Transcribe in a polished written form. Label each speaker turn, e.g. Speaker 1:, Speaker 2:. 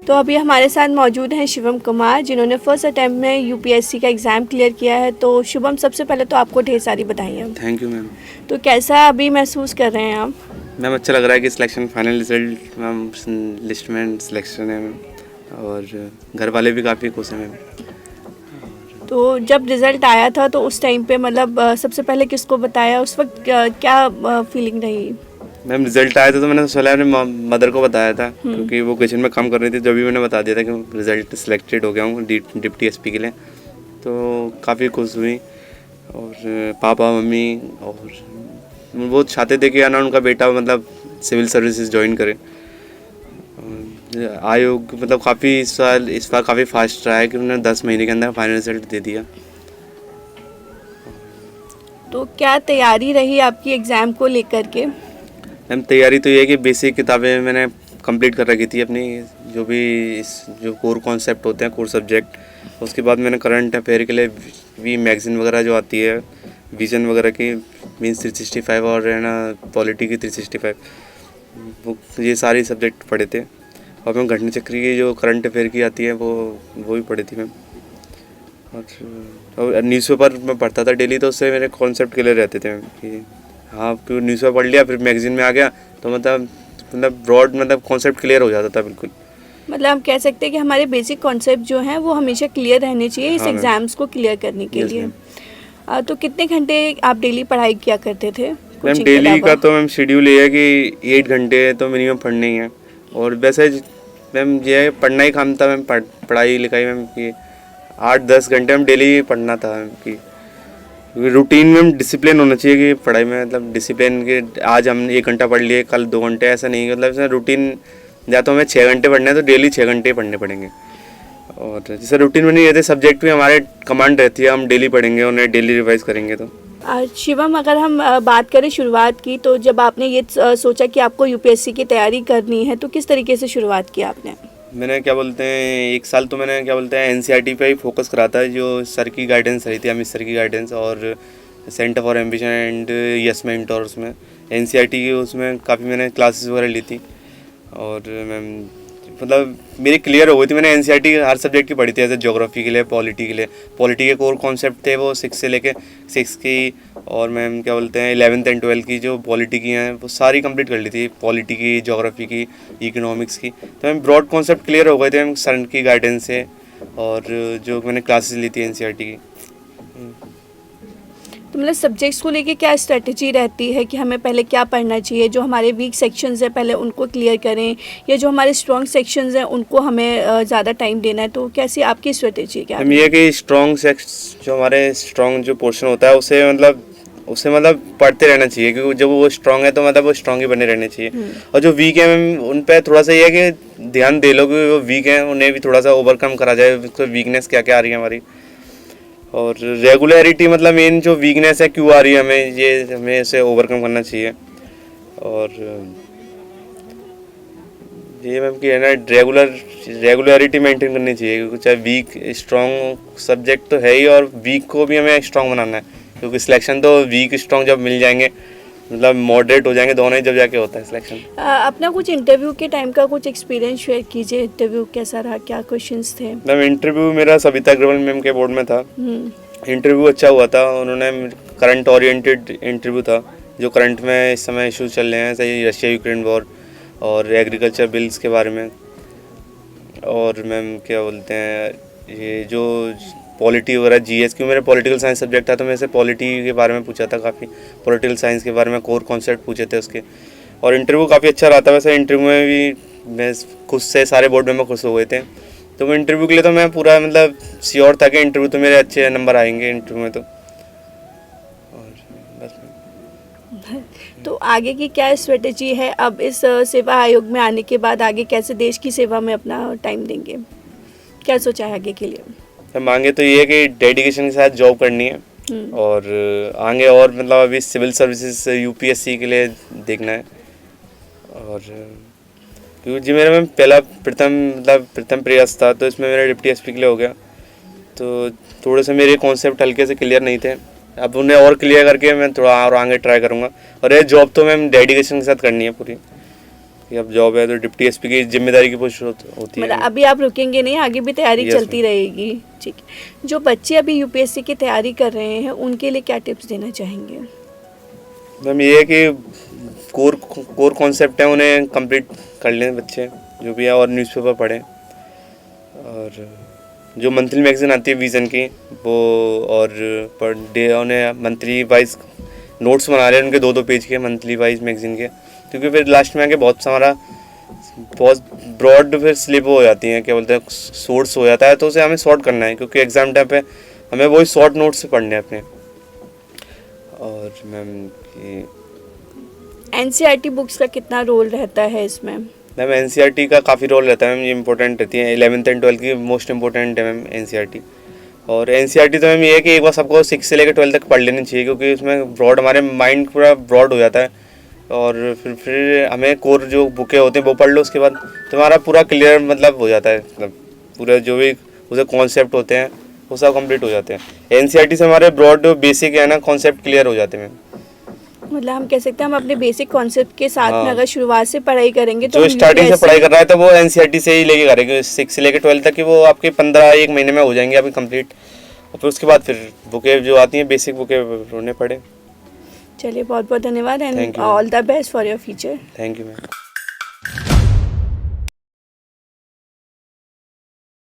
Speaker 1: तो अभी हमारे साथ मौजूद हैं शिवम कुमार, जिन्होंने फर्स्ट अटेम्प्ट में यूपीएससी का एग्ज़ाम क्लियर किया है। तो शिवम, सबसे पहले तो आपको ढेर सारी बधाइयाँ।
Speaker 2: Thank you ma'am.
Speaker 1: तो कैसा अभी महसूस कर रहे हैं आप?
Speaker 2: मैम अच्छा लग रहा है कि selection final result ma'am list में सिलेक्शन है मैम, और घर वाले भी काफ़ी खुश हैं मैम।
Speaker 1: तो जब रिज़ल्ट आया था तो उस टाइम पे मतलब सबसे पहले किसको बताया, उस वक्त क्या फीलिंग रही?
Speaker 2: मैम रिजल्ट आया था तो मैंने पहले अपने मदर को बताया था, क्योंकि वो किचन में काम कर रही थी। जब भी मैंने बता दिया था कि रिजल्ट सिलेक्टेड हो गया हूँ डिप्टी एसपी के लिए, तो काफ़ी खुश हुई। और पापा मम्मी और वो चाहते थे कि ना उनका बेटा मतलब सिविल सर्विसेज ज्वाइन करे। आयोग मतलब काफ़ी इस बार काफ़ी फास्ट रहा है कि उन्होंने 10 महीने के अंदर फाइनल रिजल्ट दे दिया।
Speaker 1: तो क्या तैयारी रही आपकी एग्ज़ाम को लेकर के?
Speaker 2: मैम तैयारी तो ये है कि बेसिक किताबें मैंने कंप्लीट कर रखी थी अपनी, जो भी जो कोर कॉन्सेप्ट होते हैं, कोर सब्जेक्ट। उसके बाद मैंने करंट अफेयर के लिए भी मैगज़ीन वगैरह जो आती है विजन वगैरह की, मीन्स 365 और है ना पॉलिटी की 365, वो ये सारे सब्जेक्ट पढ़े थे। और मैम घटना चक्री की जो करंट अफेयर की आती है वो भी पढ़ी थी मैम। और न्यूज़पेपर मैं पढ़ता था डेली, तो उससे मेरे कॉन्सेप्ट क्लियर रहते थे मैम कि हाँ, क्योंकि न्यूज़पेपर पढ़ लिया फिर मैगज़ीन में आ गया तो मतलब ब्रॉड मतलब कॉन्सेप्ट क्लियर हो जाता था बिल्कुल।
Speaker 1: मतलब हम कह सकते हैं कि हमारे बेसिक कॉन्सेप्ट जो हैं वो हमेशा क्लियर रहने चाहिए इस
Speaker 2: हाँ मैम।
Speaker 1: एग्ज़ाम्स को क्लियर करने के
Speaker 2: यस
Speaker 1: लिए।
Speaker 2: मैम।
Speaker 1: तो कितने घंटे आप डेली पढ़ाई किया करते थे
Speaker 2: मैम
Speaker 1: कोचिंग के
Speaker 2: डेली
Speaker 1: अलावा?
Speaker 2: का तो मैम शेड्यूल ये है कि 8 घंटे तो मिनिमम पढ़ने ही है। और वैसे मैम ये है पढ़ना ही काम था मैम, पढ़ाई लिखाई मैम की 8-10 घंटे में डेली पढ़ना था मैम की। रूटीन में डिसिप्लिन होना चाहिए कि पढ़ाई में, मतलब डिसिप्लिन के आज हम 1 घंटा पढ़ लिए कल 2 घंटे, ऐसा नहीं। मतलब रूटीन या तो हमें 6 घंटे पढ़ने हैं तो डेली 6 घंटे पढ़ने पड़ेंगे। और जैसे रूटीन में नहीं रहते सब्जेक्ट भी हमारे कमांड रहती है, हम डेली पढ़ेंगे उन्हें डेली रिवाइज करेंगे। तो
Speaker 1: शिवम, अगर हम बात करें शुरुआत की, तो जब आपने ये सोचा कि आपको यूपीएससी की तैयारी करनी है तो किस तरीके से शुरुआत की आपने?
Speaker 2: मैंने क्या बोलते हैं 1 साल तो मैंने क्या बोलते हैं एनसीईआरटी पे ही फोकस करा था, जो सर की गाइडेंस रही थी, अमित सर की गाइडेंस, और centre for ambition and yes mentor, उसमें एनसीईआरटी की उसमें काफ़ी मैंने क्लासेस वगैरह ली थी। और मैम मतलब मेरी क्लियर हो गई थी, मैंने एनसीईआरटी हर सब्जेक्ट की पढ़ी थी, जैसे ज्योग्राफी के लिए, पॉलिटी के लिए। पॉलिटी के कोर कॉन्सेप्ट थे वो 6 से लेके 6 की, और मैम क्या बोलते हैं 11th एंड 12th की जो पॉलिटी की हैं वो सारी कंप्लीट कर ली थी, पॉलिटी की, ज्योग्राफी की, इकोनॉमिक्स की। तो मैम ब्रॉड कॉन्सेप्ट क्लियर हो गए थे मैम सर की गाइडेंस से, और जो मैंने क्लासेस ली थी एनसीईआरटी की।
Speaker 1: तो मतलब सब्जेक्ट्स को लेके क्या स्ट्रेटजी रहती है कि हमें पहले क्या पढ़ना चाहिए? जो हमारे वीक सेक्शंस हैं पहले उनको क्लियर करें, या जो हमारे स्ट्रॉन्ग सेक्शंस हैं उनको हमें ज़्यादा टाइम देना है? तो कैसी आपकी स्ट्रेटजी क्या
Speaker 2: मैम
Speaker 1: है?
Speaker 2: ये है कि जो हमारे स्ट्रॉन्ग जो पोर्शन होता है उसे मतलब पढ़ते रहना चाहिए, क्योंकि जब वो स्ट्रॉन्ग है तो मतलब वो स्ट्रॉन्ग ही बने रहने चाहिए। और जो वीक है मैम उन पे थोड़ा सा ये है कि ध्यान दे लो कि वो वीक है, उन्हें भी थोड़ा सा ओवरकम करा जाए, वीकनेस क्या क्या आ रही है हमारी। और रेगुलरिटी मतलब मेन जो वीकनेस है क्यों आ रही है हमें इसे ओवरकम करना चाहिए। और ये मैम कि है ना रेगुलरिटी मेंटेन करनी चाहिए, क्योंकि चाहे वीक स्ट्रॉन्ग सब्जेक्ट तो है ही, और वीक को भी हमें स्ट्रॉन्ग बनाना है, क्योंकि सिलेक्शन तो वीक स्ट्रॉन्ग जब मिल जाएंगे, मतलब मॉडरेट हो जाएंगे दोनों ही, जब जाके होता है सिलेक्शन।
Speaker 1: अपना कुछ इंटरव्यू के टाइम का कुछ एक्सपीरियंस शेयर कीजिए। इंटरव्यू कैसा रहा, क्या क्वेश्चंस थे?
Speaker 2: मैम इंटरव्यू मेरा सविता अग्रवाल मैम के बोर्ड में था। इंटरव्यू अच्छा हुआ था, उन्होंने करंट ओरिएंटेड इंटरव्यू था, जो करंट में इस समय इशूज़ चल रहे हैं, सही रशिया यूक्रेन वॉर और एग्रीकल्चर बिल्स के बारे में। और मैम क्या बोलते हैं ये जो पॉलिटी वगैरह जीएस, क्यों मेरा पॉलिटिकल साइंस सब्जेक्ट था तो मेरे से पॉलिटी के बारे में पूछा था, काफ़ी पॉलिटिकल साइंस के बारे में कोर कॉन्सेप्ट पूछे थे उसके। और इंटरव्यू काफ़ी अच्छा रहा था। वैसे इंटरव्यू में भी मैं खुद से सारे बोर्ड मेंबर खुश हो गए थे, तो मैं इंटरव्यू के लिए तो मैं पूरा मतलब श्योर था कि इंटरव्यू तो मेरे अच्छे नंबर आएंगे इंटरव्यू में। तो और बस
Speaker 1: तो आगे की क्या स्ट्रेटजी है अब इस सेवा आयोग में आने के बाद? आगे कैसे देश की सेवा में अपना टाइम देंगे, क्या सोचा है आगे के लिए?
Speaker 2: मांगे तो ये है कि डेडिकेशन के साथ जॉब करनी है, और आगे और मतलब अभी सिविल सर्विसेज यूपीएससी के लिए देखना है। और क्योंकि जी मेरा मैम पहला प्रथम प्रयास था, तो इसमें मेरा डिप्टी एसपी के लिए हो गया, तो थोड़े से मेरे कॉन्सेप्ट हल्के से क्लियर नहीं थे। अब उन्हें और क्लियर करके मैं थोड़ा और आगे ट्राई करूँगा। और ये जॉब तो मैम डेडिकेशन के साथ करनी है पूरी। कि अब जॉब है तो डिप्टी एसपी की जिम्मेदारी की पोस्ट होती
Speaker 1: मतलब
Speaker 2: है।
Speaker 1: अभी आप रुकेंगे नहीं, आगे भी तैयारी
Speaker 2: Yes,
Speaker 1: चलती रहेगी। ठीक है, जो बच्चे अभी यूपीएससी की तैयारी कर रहे हैं उनके लिए क्या टिप्स देना चाहेंगे?
Speaker 2: मैम ये है कि कोर कॉन्सेप्ट है उन्हें कंप्लीट कर लें बच्चे जो भी है, और न्यूज़पेपर पढ़ें, और जो मंथली मैगजीन आती है विज़न की वो, और पर डे उन्हें मंथली वाइज नोट्स बना रहे हैं उनके 2-2 पेज के मंथली वाइज मैगजीन के, क्योंकि फिर लास्ट में आके बहुत ब्रॉड फिर स्लिप हो जाती हैं, क्या बोलते हैं, सोर्स हो जाता है, तो उसे हमें शॉर्ट करना है, क्योंकि एग्ज़ाम टाइम पे हमें वही शॉर्ट नोट्स पढ़ने हैं अपने। और मैम
Speaker 1: एनसीईआरटी बुक्स का कितना रोल रहता है इसमें?
Speaker 2: मैम एनसीईआरटी का काफ़ी रोल रहता है मैम, ये इंपॉर्टेंट रहती है, 11th एंड 12th की मोस्ट इंपॉर्टेंट है मैम एनसीईआरटी। और एनसीईआरटी तो मैम ये है कि एक बार सबको 6 से लेकर 12 तक पढ़ लेनी चाहिए, क्योंकि उसमें ब्रॉड हमारे माइंड पूरा ब्रॉड हो जाता है, और फिर हमें कोर जो बुकें होते हैं वो पढ़ लो, उसके बाद तुम्हारा पूरा क्लियर मतलब हो जाता है, मतलब पूरा जो भी उसे कॉन्सेप्ट होते हैं वो सब कंप्लीट हो जाते हैं। एनसीईआरटी से हमारे ब्रॉड बेसिक है ना कॉन्सेप्ट क्लियर हो जाते हैं मैम।
Speaker 1: मतलब हम कह सकते हैं हम अपने बेसिक कॉन्सेप्ट के साथ में
Speaker 2: हाँ।
Speaker 1: अगर शुरुआत से पढ़ाई करेंगे तो
Speaker 2: जो
Speaker 1: हम
Speaker 2: स्टार्टिंग से
Speaker 1: UPSC
Speaker 2: पढ़ाई कर रहा है तो वो एनसीईआरटी से ही लेके करेंगे, 6 से लेकर 12 तक की वो आपके 15 महीने में हो जाएंगे आपकी कंप्लीट, और फिर उसके बाद फिर बुकें जो आती हैं बेसिक बुकें उन्हें पढ़े।
Speaker 1: चलिए बहुत बहुत धन्यवाद
Speaker 2: Thank
Speaker 1: and
Speaker 2: you.
Speaker 1: All the best for your future.
Speaker 2: Thank you ma'am.